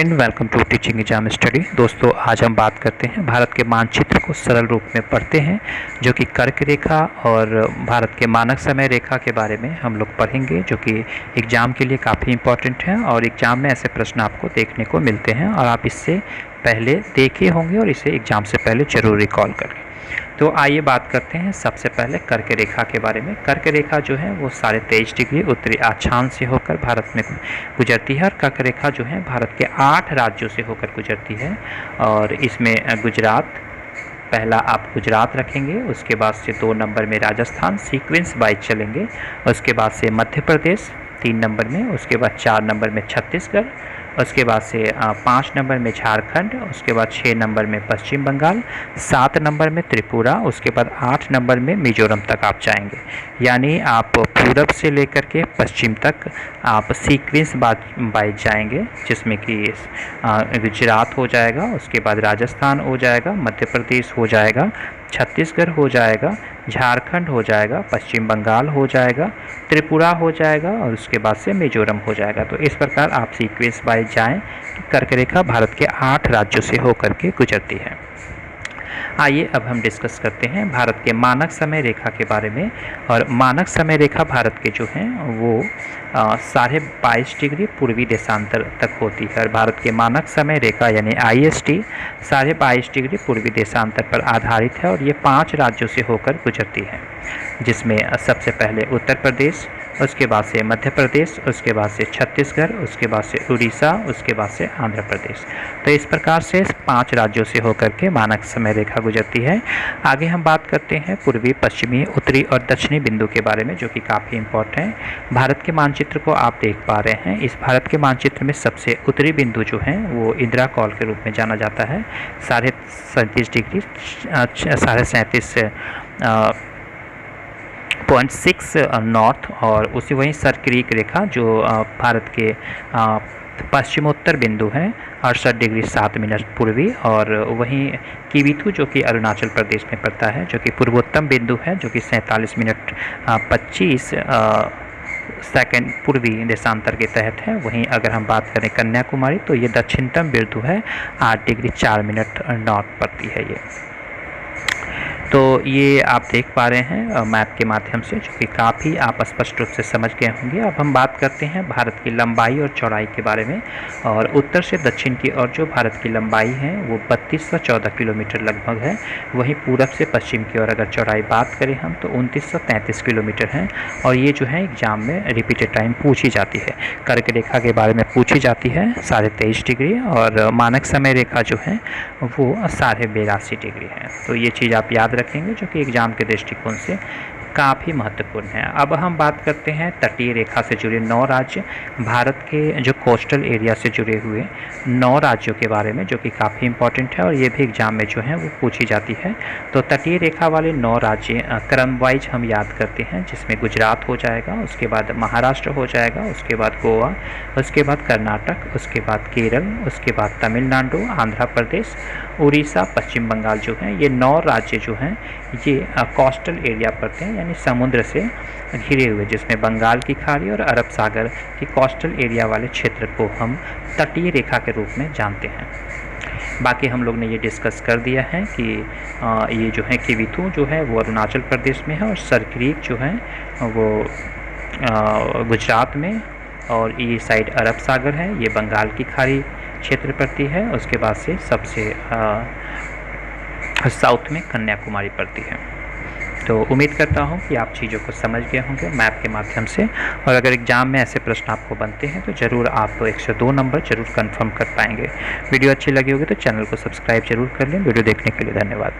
Friend, welcome to teaching exam study. दोस्तों, आज हम बात करते हैं भारत के मानचित्र को सरल रूप में पढ़ते हैं, जो कि कर्क रेखा और भारत के मानक समय रेखा के बारे में हम लोग पढ़ेंगे, जो कि एग्ज़ाम के लिए काफ़ी इंपॉर्टेंट है और एग्ज़ाम में ऐसे प्रश्न आपको देखने को मिलते हैं और आप इससे पहले देखे होंगे और इसे एग्ज़ाम से पहले ज़रूर रिकॉल करें। तो आइए बात करते हैं सबसे पहले कर्क रेखा के बारे में। कर्क रेखा जो है वो 23.5 डिग्री उत्तरी अक्षांश से होकर भारत में गुजरती है और कर्क रेखा जो है भारत के 8 राज्यों से होकर गुजरती है। और इसमें गुजरात, पहला आप गुजरात रखेंगे, उसके बाद से 2 नंबर में राजस्थान, सीक्वेंस वाइज चलेंगे। उसके बाद से मध्य प्रदेश 3 नंबर में, उसके बाद 4 नंबर में छत्तीसगढ़, उसके बाद से 5 नंबर में झारखंड, उसके बाद 6 नंबर में पश्चिम बंगाल, 7 नंबर में त्रिपुरा, उसके बाद 8 नंबर में मिजोरम तक आप जाएंगे। यानी आप पूरब से लेकर के पश्चिम तक आप सीक्वेंस वाइज जाएंगे, जिसमें कि गुजरात हो जाएगा, उसके बाद राजस्थान हो जाएगा, मध्य प्रदेश हो जाएगा, छत्तीसगढ़ हो जाएगा, झारखंड हो जाएगा, पश्चिम बंगाल हो जाएगा, त्रिपुरा हो जाएगा और उसके बाद से मिजोरम हो जाएगा। तो इस प्रकार आप सीक्वेंस वाइज जाएं कि कर्क रेखा भारत के 8 राज्यों से होकर के गुजरती है। आइए अब हम डिस्कस करते हैं भारत के मानक समय रेखा के बारे में। और मानक समय रेखा भारत के जो हैं वो 22.5 डिग्री पूर्वी देशांतर तक होती है और भारत के मानक समय रेखा यानी IST 22.5 डिग्री पूर्वी देशांतर पर आधारित है और ये 5 राज्यों से होकर गुजरती है, जिसमें सबसे पहले उत्तर प्रदेश, उसके बाद से मध्य प्रदेश, उसके बाद से छत्तीसगढ़, उसके बाद से उड़ीसा, उसके बाद से आंध्र प्रदेश। तो इस प्रकार से 5 राज्यों से होकर के मानक समय रेखा गुजरती है। आगे हम बात करते हैं पूर्वी, पश्चिमी, उत्तरी और दक्षिणी बिंदु के बारे में, जो कि काफ़ी इंपॉर्टेंट है। भारत के मानचित्र को आप देख पा रहे हैं। इस भारत के मानचित्र में सबसे उत्तरी बिंदु जो है वो इंदिरा कॉल के रूप में जाना जाता है। 37.5 डिग्री 37.6 नॉर्थ, और उसी वहीं सर क्रीक रेखा जो भारत के पश्चिमोत्तर बिंदु है 68 डिग्री 7 मिनट पूर्वी, और वहीं किविथु जो कि अरुणाचल प्रदेश में पड़ता है, जो कि पूर्वोत्तम बिंदु है, जो कि 47 मिनट 25 सेकंड पूर्वी देशांतर के तहत है। वहीं अगर हम बात करें कन्याकुमारी, तो ये दक्षिणतम बिंदु है, 8 डिग्री 4 मिनट नॉर्थ पड़ती है ये। तो ये आप देख पा रहे हैं मैप के माध्यम से, जो कि काफ़ी आप स्पष्ट रूप से समझ गए होंगे। अब हम बात करते हैं भारत की लंबाई और चौड़ाई के बारे में। और उत्तर से दक्षिण की ओर जो भारत की लंबाई है वो 3214 किलोमीटर लगभग है। वहीं पूरब से पश्चिम की ओर अगर चौड़ाई बात करें हम, तो 2933 किलोमीटर है। और ये जो है एग्जाम में रिपीटेड टाइम पूछी जाती है। कर्क रेखा के बारे में पूछी जाती है 23.5 डिग्री, और मानक समय रेखा जो है वो 82.5 डिग्री है। तो ये चीज़ आप याद रखेंगे, जो कि एग्ज़ाम के दृष्टिकोण से काफ़ी महत्वपूर्ण है। अब हम बात करते हैं तटीय रेखा से जुड़े 9 राज्य, भारत के जो कोस्टल एरिया से जुड़े हुए 9 राज्यों के बारे में, जो कि काफ़ी इंपॉर्टेंट है और ये भी एग्जाम में जो है वो पूछी जाती है। तो तटीय रेखा वाले 9 राज्य क्रम वाइज हम याद करते हैं, जिसमें गुजरात हो जाएगा, उसके बाद महाराष्ट्र हो जाएगा, उसके बाद गोवा, उसके बाद कर्नाटक, उसके बाद केरल, उसके बाद तमिलनाडु, आंध्र प्रदेश, उड़ीसा, पश्चिम बंगाल जो हैं। ये 9 राज्य जो हैं ये कोस्टल एरिया पड़ते हैं, यानी समुद्र से घिरे हुए, जिसमें बंगाल की खाड़ी और अरब सागर के कोस्टल एरिया वाले क्षेत्र को हम तटीय रेखा के रूप में जानते हैं। बाकी हम लोग ने ये डिस्कस कर दिया है कि ये जो है किविथु जो है वो अरुणाचल प्रदेश में है, और सर क्रीक जो है वो गुजरात में, और ये साइड अरब सागर है, ये बंगाल की खाड़ी क्षेत्र पड़ती है। उसके बाद से सबसे साउथ में कन्याकुमारी पड़ती है। तो उम्मीद करता हूँ कि आप चीज़ों को समझ गए होंगे मैप के माध्यम से, और अगर एग्ज़ाम में ऐसे प्रश्न आपको बनते हैं तो ज़रूर आप 102 नंबर ज़रूर कंफर्म कर पाएंगे। वीडियो अच्छी लगी होगी तो चैनल को सब्सक्राइब जरूर कर लें। वीडियो देखने के लिए धन्यवाद।